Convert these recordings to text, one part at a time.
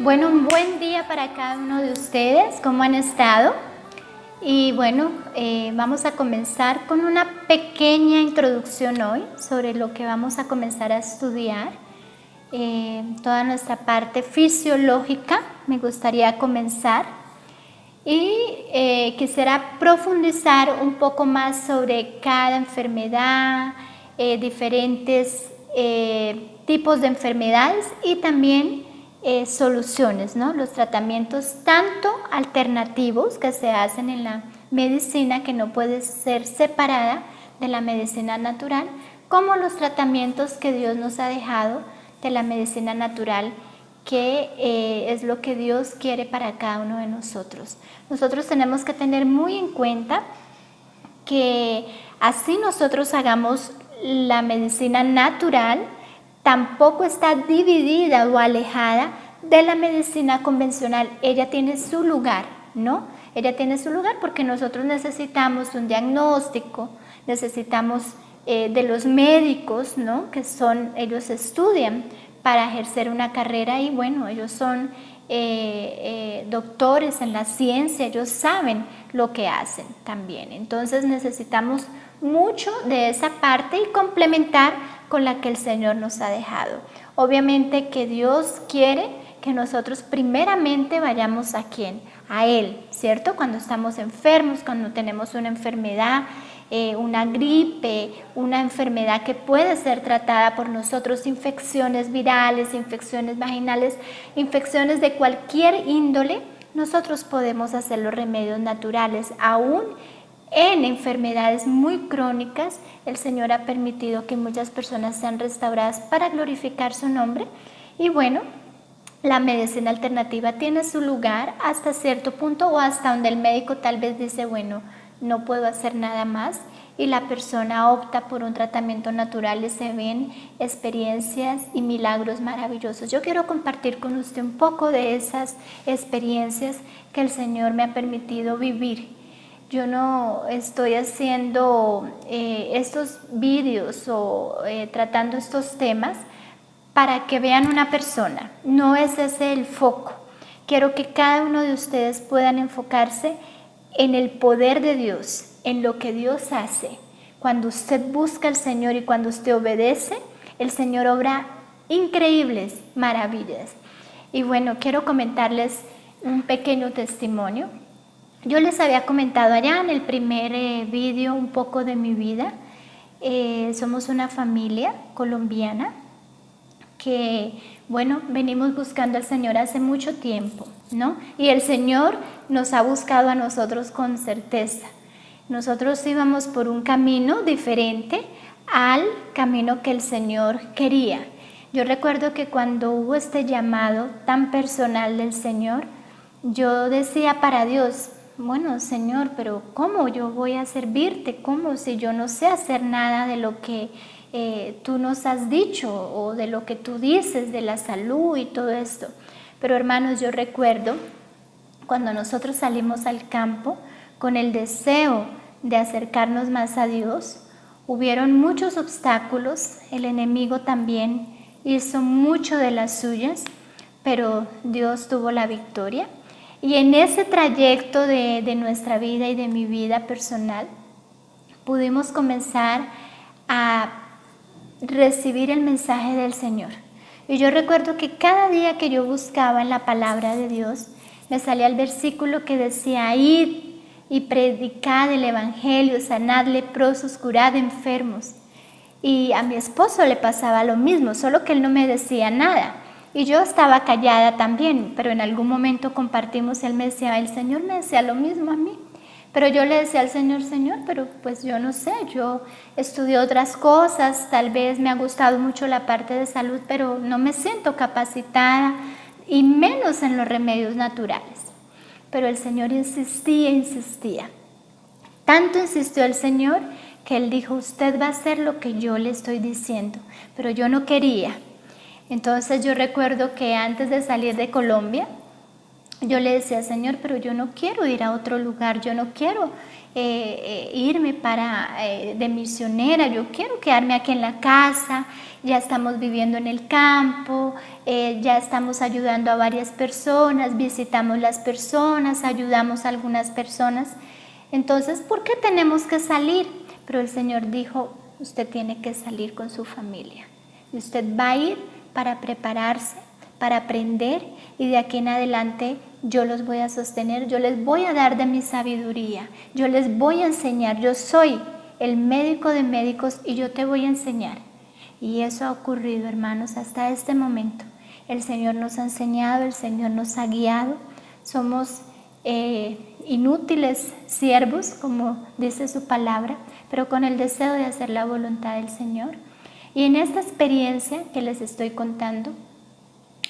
Bueno, un buen día para cada uno de ustedes. ¿Cómo han estado? Y bueno, vamos a comenzar con una pequeña introducción hoy sobre lo que vamos a comenzar a estudiar. Toda nuestra parte fisiológica me gustaría comenzar y quisiera profundizar un poco más sobre cada enfermedad, diferentes tipos de enfermedades y también soluciones, ¿no? Los tratamientos tanto alternativos que se hacen en la medicina, que no puede ser separada de la medicina natural, como los tratamientos que Dios nos ha dejado de la medicina natural, que es lo que Dios quiere para cada uno de nosotros. Nosotros tenemos que tener muy en cuenta que así nosotros hagamos la medicina natural, tampoco está dividida o alejada de la medicina convencional. Ella tiene su lugar, ¿no? Ella tiene su lugar porque nosotros necesitamos un diagnóstico, necesitamos de los médicos, ¿no? Que ellos estudian para ejercer una carrera y bueno, ellos son doctores en la ciencia, ellos saben lo que hacen también. Entonces necesitamos mucho de esa parte y complementar con la que el Señor nos ha dejado. Obviamente que Dios quiere que nosotros primeramente vayamos ¿a quién? A Él, ¿cierto? Cuando estamos enfermos, cuando tenemos una enfermedad, una gripe, una enfermedad que puede ser tratada por nosotros, infecciones virales, infecciones vaginales, infecciones de cualquier índole, nosotros podemos hacer los remedios naturales. Aún en enfermedades muy crónicas, el Señor ha permitido que muchas personas sean restauradas para glorificar su nombre. Y bueno, la medicina alternativa tiene su lugar hasta cierto punto o hasta donde el médico tal vez dice, bueno, no puedo hacer nada más, y la persona opta por un tratamiento natural y se ven experiencias y milagros maravillosos. Yo quiero compartir con usted un poco de esas experiencias que el Señor me ha permitido vivir. Yo no estoy haciendo estos vídeos o tratando estos temas para que vean una persona, no es ese el foco. Quiero que cada uno de ustedes puedan enfocarse en el poder de Dios, en lo que Dios hace. Cuando usted busca al Señor y cuando usted obedece, el Señor obra increíbles maravillas. Y bueno, quiero comentarles un pequeño testimonio. Yo les había comentado allá en el primer vídeo un poco de mi vida. Somos una familia colombiana que, bueno, venimos buscando al Señor hace mucho tiempo, ¿no? Y el Señor nos ha buscado a nosotros con certeza. Nosotros íbamos por un camino diferente al camino que el Señor quería. Yo recuerdo que cuando hubo este llamado tan personal del Señor, yo decía para Dios, bueno, Señor, pero ¿cómo yo voy a servirte? ¿Cómo si yo no sé hacer nada de lo que tú nos has dicho o de lo que tú dices de la salud y todo esto? Pero hermanos, yo recuerdo cuando nosotros salimos al campo con el deseo de acercarnos más a Dios, hubieron muchos obstáculos, el enemigo también hizo mucho de las suyas, pero Dios tuvo la victoria. Y en ese trayecto de nuestra vida y de mi vida personal, pudimos comenzar a recibir el mensaje del Señor. Y yo recuerdo que cada día que yo buscaba en la palabra de Dios, me salía el versículo que decía, id y predicad el evangelio, sanad leprosos, curad enfermos. Y a mi esposo le pasaba lo mismo, solo que él no me decía nada. Y yo estaba callada también, pero en algún momento compartimos, él me decía, el Señor me decía lo mismo a mí. Pero yo le decía al Señor, Señor, pero pues yo no sé, yo estudié otras cosas, tal vez me ha gustado mucho la parte de salud, pero no me siento capacitada, y menos en los remedios naturales. Pero el Señor insistía, insistía. Tanto insistió el Señor que Él dijo, usted va a hacer lo que yo le estoy diciendo, pero yo no quería. Entonces yo recuerdo que antes de salir de Colombia, yo le decía, Señor, pero yo no quiero ir a otro lugar, yo no quiero irme de misionera, yo quiero quedarme aquí en la casa, ya estamos viviendo en el campo, ya estamos ayudando a varias personas, visitamos las personas, ayudamos a algunas personas. Entonces, ¿por qué tenemos que salir? Pero el Señor dijo, usted tiene que salir con su familia. Y usted va a ir para prepararse, para aprender, y de aquí en adelante yo los voy a sostener, yo les voy a dar de mi sabiduría, yo les voy a enseñar, yo soy el médico de médicos y yo te voy a enseñar. Y eso ha ocurrido, hermanos, hasta este momento. El Señor nos ha enseñado, el Señor nos ha guiado, somos inútiles siervos, como dice su palabra, pero con el deseo de hacer la voluntad del Señor. Y en esta experiencia que les estoy contando,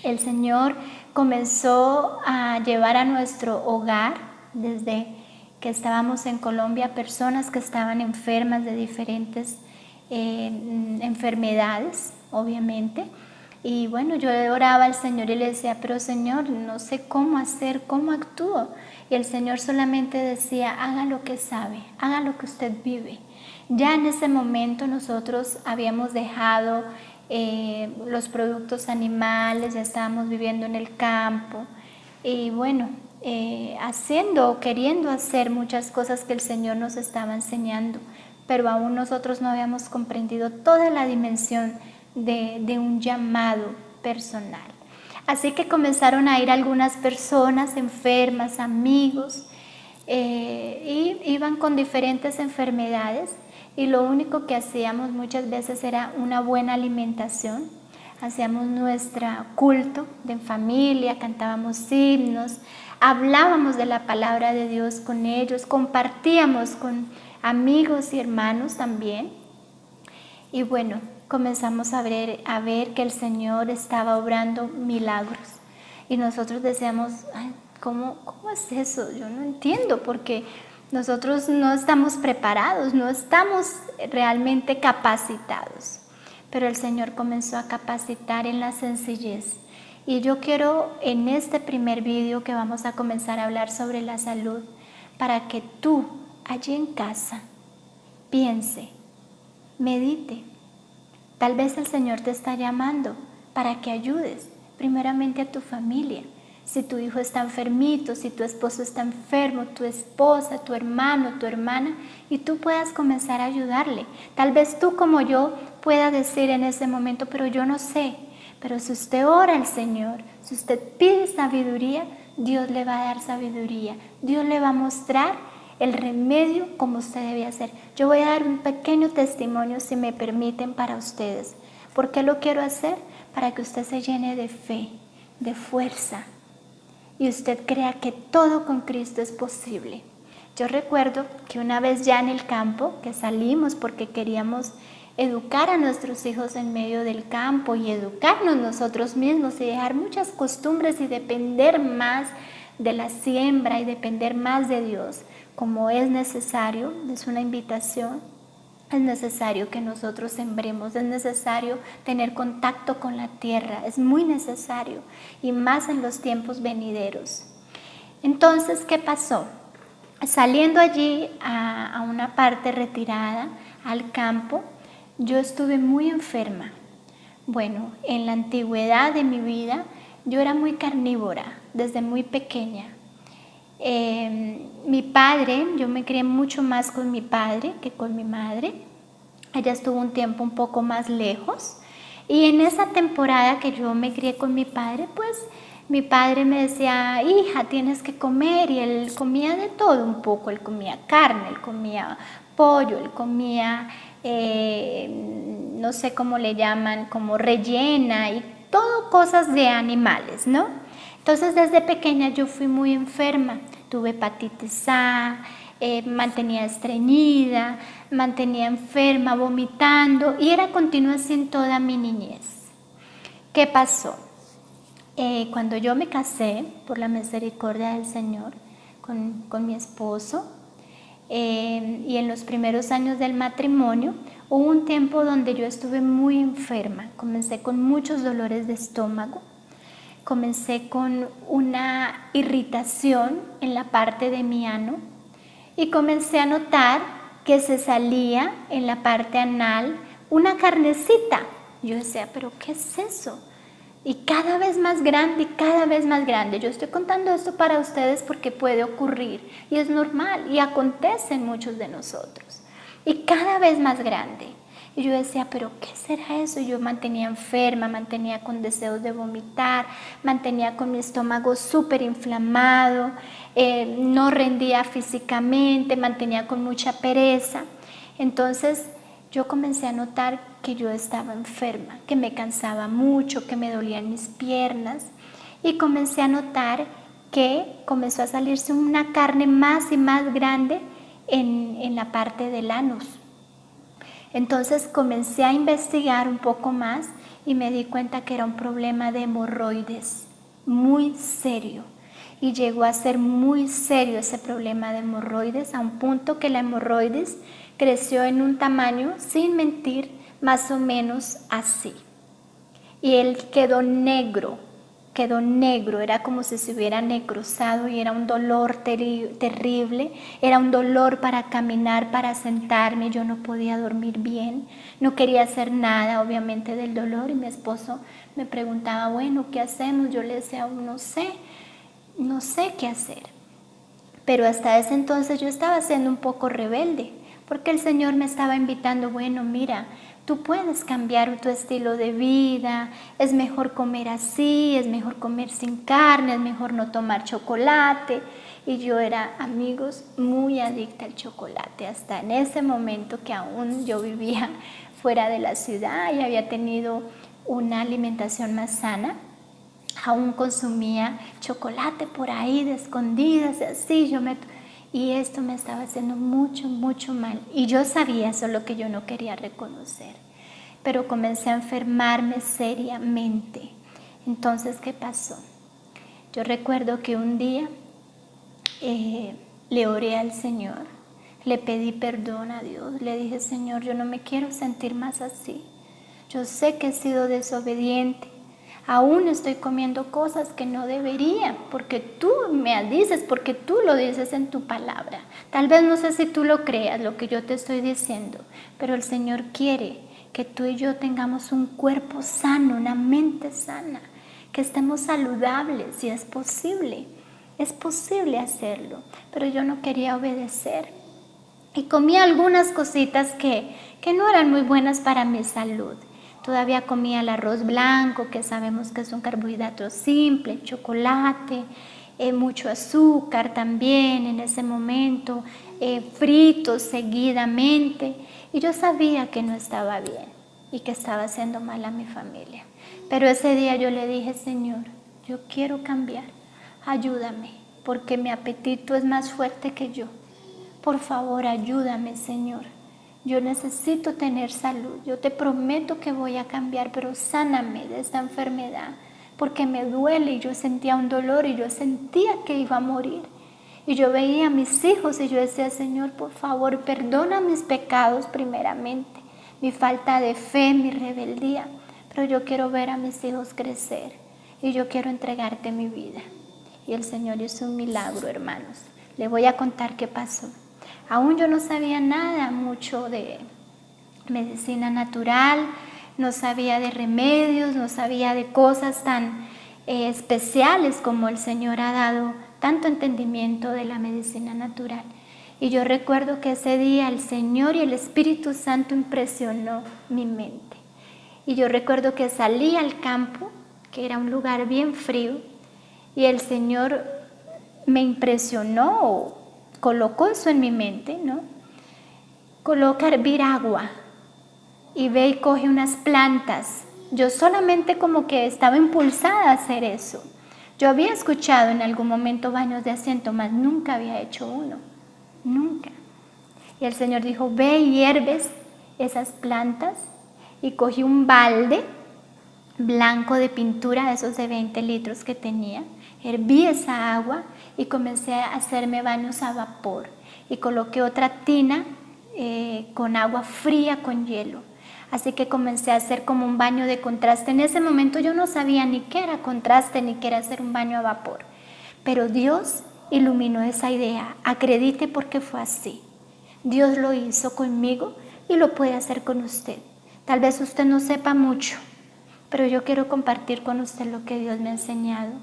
el Señor comenzó a llevar a nuestro hogar, desde que estábamos en Colombia, personas que estaban enfermas de diferentes enfermedades, obviamente. Y bueno, yo oraba al Señor y le decía, pero Señor, no sé cómo hacer, cómo actúo. Y el Señor solamente decía, haga lo que sabe, haga lo que usted vive. Ya en ese momento nosotros habíamos dejado los productos animales, ya estábamos viviendo en el campo y bueno, queriendo hacer muchas cosas que el Señor nos estaba enseñando, pero aún nosotros no habíamos comprendido toda la dimensión de un llamado personal. Así que comenzaron a ir algunas personas enfermas, amigos, y iban con diferentes enfermedades, y lo único que hacíamos muchas veces era una buena alimentación. Hacíamos nuestro culto de familia, cantábamos himnos, hablábamos de la palabra de Dios con ellos, compartíamos con amigos y hermanos también. Y bueno, comenzamos a ver que el Señor estaba obrando milagros. Y nosotros decíamos, ay, ¿cómo es eso? Yo no entiendo, porque nosotros no estamos preparados, no estamos realmente capacitados. Pero el Señor comenzó a capacitar en la sencillez. Y yo quiero en este primer video que vamos a comenzar a hablar sobre la salud, para que tú allí en casa piense, medite. Tal vez el Señor te está llamando para que ayudes primeramente a tu familia. Si tu hijo está enfermito, si tu esposo está enfermo, tu esposa, tu hermano, tu hermana, y tú puedas comenzar a ayudarle. Tal vez tú como yo pueda decir en ese momento, pero yo no sé. Pero si usted ora al Señor, si usted pide sabiduría, Dios le va a dar sabiduría. Dios le va a mostrar el remedio como usted debe hacer. Yo voy a dar un pequeño testimonio, si me permiten, para ustedes. ¿Por qué lo quiero hacer? Para que usted se llene de fe, de fuerza, y usted crea que todo con Cristo es posible. Yo recuerdo que una vez ya en el campo, que salimos porque queríamos educar a nuestros hijos en medio del campo y educarnos nosotros mismos y dejar muchas costumbres y depender más de la siembra y depender más de Dios, como es necesario, es una invitación. Es necesario que nosotros sembremos, es necesario tener contacto con la tierra, es muy necesario, y más en los tiempos venideros. Entonces, ¿qué pasó? Saliendo allí a una parte retirada, al campo, yo estuve muy enferma. Bueno, en la antigüedad de mi vida, yo era muy carnívora, desde muy pequeña. Mi padre, yo me crié mucho más con mi padre que con mi madre. Ella estuvo un tiempo un poco más lejos, y en esa temporada que yo me crié con mi padre, pues mi padre me decía, hija, tienes que comer, y él comía de todo un poco. Él comía carne, él comía pollo, él comía, no sé cómo le llaman, como rellena, y todo cosas de animales, ¿no? Entonces desde pequeña yo fui muy enferma, tuve hepatitis A, mantenía estreñida, mantenía enferma, vomitando, y era continua así en toda mi niñez. ¿Qué pasó? Cuando yo me casé, por la misericordia del Señor, con mi esposo, y en los primeros años del matrimonio, hubo un tiempo donde yo estuve muy enferma. Comencé con muchos dolores de estómago. comencé con una irritación en la parte de mi ano y comencé a notar que se salía en la parte anal una carnecita. Yo decía, ¿pero qué es eso? Y cada vez más grande y cada vez más grande. Yo estoy contando esto para ustedes porque puede ocurrir y es normal y acontece en muchos de nosotros. Y cada vez más grande. Y yo decía, ¿pero qué será eso? Y yo mantenía enferma, mantenía con deseos de vomitar, mantenía con mi estómago súper inflamado, no rendía físicamente, mantenía con mucha pereza. Entonces yo comencé a notar que yo estaba enferma, que me cansaba mucho, que me dolían mis piernas y comencé a notar que comenzó a salirse una carne más y más grande en la parte del ánus. Entonces comencé a investigar un poco más y me di cuenta que era un problema de hemorroides muy serio. Y llegó a ser muy serio ese problema de hemorroides a un punto que la hemorroides creció en un tamaño, sin mentir, más o menos así. Y él quedó negro, era como si se hubiera necrosado y era un dolor terrible, era un dolor para caminar, para sentarme, yo no podía dormir bien, no quería hacer nada obviamente del dolor y mi esposo me preguntaba, bueno, ¿qué hacemos? Yo le decía, no sé qué hacer. Pero hasta ese entonces yo estaba siendo un poco rebelde, porque el Señor me estaba invitando, bueno, mira, tú puedes cambiar tu estilo de vida, es mejor comer así, es mejor comer sin carne, es mejor no tomar chocolate. Y yo era, amigos, muy adicta al chocolate, hasta en ese momento que aún yo vivía fuera de la ciudad y había tenido una alimentación más sana. Aún consumía chocolate por ahí de escondidas, así y esto me estaba haciendo mucho, mucho mal. Y yo sabía eso, lo que yo no quería reconocer. Pero comencé a enfermarme seriamente. Entonces, ¿qué pasó? Yo recuerdo que un día le oré al Señor, le pedí perdón a Dios, le dije, Señor, yo no me quiero sentir más así. Yo sé que he sido desobediente. Aún estoy comiendo cosas que no debería, porque tú me dices, porque tú lo dices en tu palabra. Tal vez no sé si tú lo creas, lo que yo te estoy diciendo, pero el Señor quiere que tú y yo tengamos un cuerpo sano, una mente sana, que estemos saludables y es posible hacerlo, pero yo no quería obedecer. Y comía algunas cositas que no eran muy buenas para mi salud. Todavía comía el arroz blanco, que sabemos que es un carbohidrato simple, chocolate, mucho azúcar también en ese momento, fritos seguidamente. Y yo sabía que no estaba bien y que estaba haciendo mal a mi familia. Pero ese día yo le dije, Señor, yo quiero cambiar, ayúdame, porque mi apetito es más fuerte que yo. Por favor, ayúdame, Señor. Yo necesito tener salud. Yo te prometo que voy a cambiar, pero sáname de esta enfermedad, porque me duele y yo sentía un dolor y yo sentía que iba a morir. Y yo veía a mis hijos y yo decía, Señor, por favor, perdona mis pecados primeramente, mi falta de fe, mi rebeldía, pero yo quiero ver a mis hijos crecer y yo quiero entregarte mi vida. Y el Señor hizo un milagro, hermanos. Le voy a contar qué pasó. Aún yo no sabía nada mucho de medicina natural, no sabía de remedios, no sabía de cosas tan especiales como el Señor ha dado tanto entendimiento de la medicina natural. Y yo recuerdo que ese día el Señor y el Espíritu Santo impresionó mi mente. Y yo recuerdo que salí al campo, que era un lugar bien frío, y el Señor me impresionó, colocó eso en mi mente, ¿no? Coloca a hervir agua y ve y coge unas plantas. Yo solamente como que estaba impulsada a hacer eso. Yo había escuchado en algún momento baños de asiento, mas nunca había hecho uno, nunca. Y el Señor dijo, ve y hierves esas plantas, y cogí un balde blanco de pintura, de esos de 20 litros que tenía, herví esa agua y comencé a hacerme baños a vapor y coloqué otra tina con agua fría con hielo. Así que comencé a hacer como un baño de contraste. En ese momento yo no sabía ni qué era contraste, ni qué era hacer un baño a vapor. Pero Dios iluminó esa idea. Acredite porque fue así. Dios lo hizo conmigo y lo puede hacer con usted. Tal vez usted no sepa mucho, pero yo quiero compartir con usted lo que Dios me ha enseñado.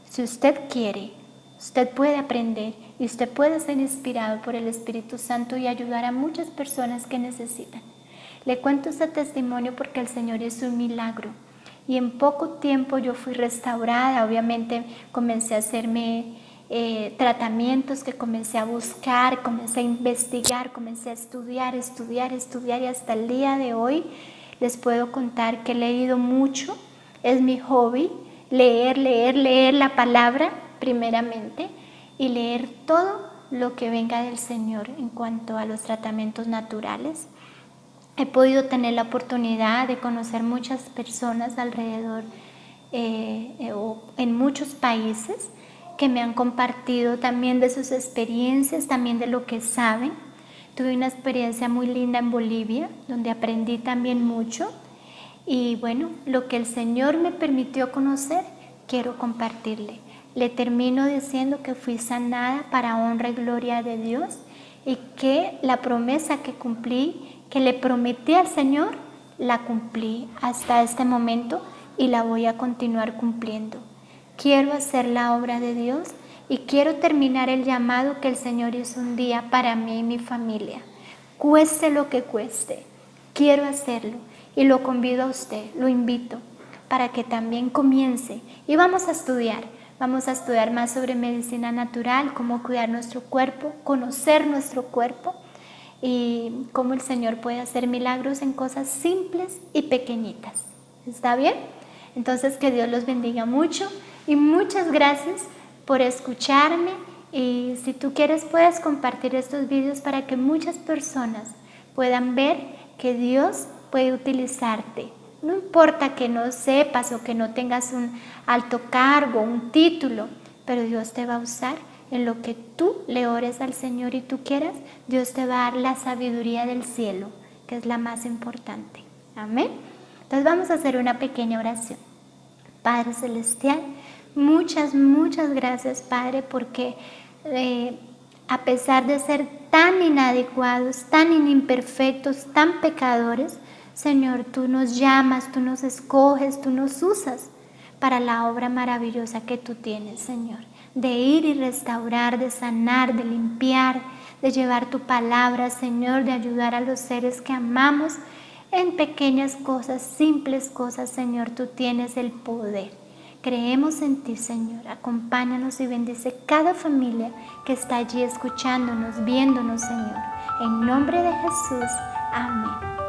Si usted quiere, usted puede aprender y usted puede ser inspirado por el Espíritu Santo y ayudar a muchas personas que necesitan. Le cuento este testimonio porque el Señor hizo un milagro y en poco tiempo yo fui restaurada. Obviamente comencé a hacerme tratamientos que comencé a buscar, comencé a investigar, comencé a estudiar y hasta el día de hoy les puedo contar que he leído mucho. Es mi hobby, leer la palabra primeramente y leer todo lo que venga del Señor en cuanto a los tratamientos naturales. He podido tener la oportunidad de conocer muchas personas alrededor o en muchos países que me han compartido también de sus experiencias, también de lo que saben. Tuve una experiencia muy linda en Bolivia, donde aprendí también mucho. Y bueno, lo que el Señor me permitió conocer, quiero compartirle. Le termino diciendo que fui sanada para honra y gloria de Dios y que la promesa que cumplí, que le prometí al Señor, la cumplí hasta este momento y la voy a continuar cumpliendo. Quiero hacer la obra de Dios y quiero terminar el llamado que el Señor hizo un día para mí y mi familia. Cueste lo que cueste, quiero hacerlo y lo convido a usted, lo invito para que también comience y vamos a estudiar más sobre medicina natural, cómo cuidar nuestro cuerpo, conocer nuestro cuerpo y cómo el Señor puede hacer milagros en cosas simples y pequeñitas. ¿Está bien? Entonces que Dios los bendiga mucho y muchas gracias por escucharme y si tú quieres puedes compartir estos vídeos para que muchas personas puedan ver que Dios puede utilizarte. No importa que no sepas o que no tengas un alto cargo, un título, pero Dios te va a usar en lo que tú le ores al Señor y tú quieras. Dios te va a dar la sabiduría del cielo, que es la más importante. Amén. Entonces vamos a hacer una pequeña oración. Padre Celestial, muchas gracias, Padre, porque a pesar de ser tan inadecuados, tan imperfectos, tan pecadores, Señor, tú nos llamas, tú nos escoges, tú nos usas para la obra maravillosa que tú tienes, Señor, de ir y restaurar, de sanar, de limpiar, de llevar tu palabra, Señor, de ayudar a los seres que amamos en pequeñas cosas, simples cosas, Señor, tú tienes el poder. Creemos en ti, Señor. Acompáñanos y bendice cada familia que está allí escuchándonos, viéndonos, Señor. En nombre de Jesús. Amén.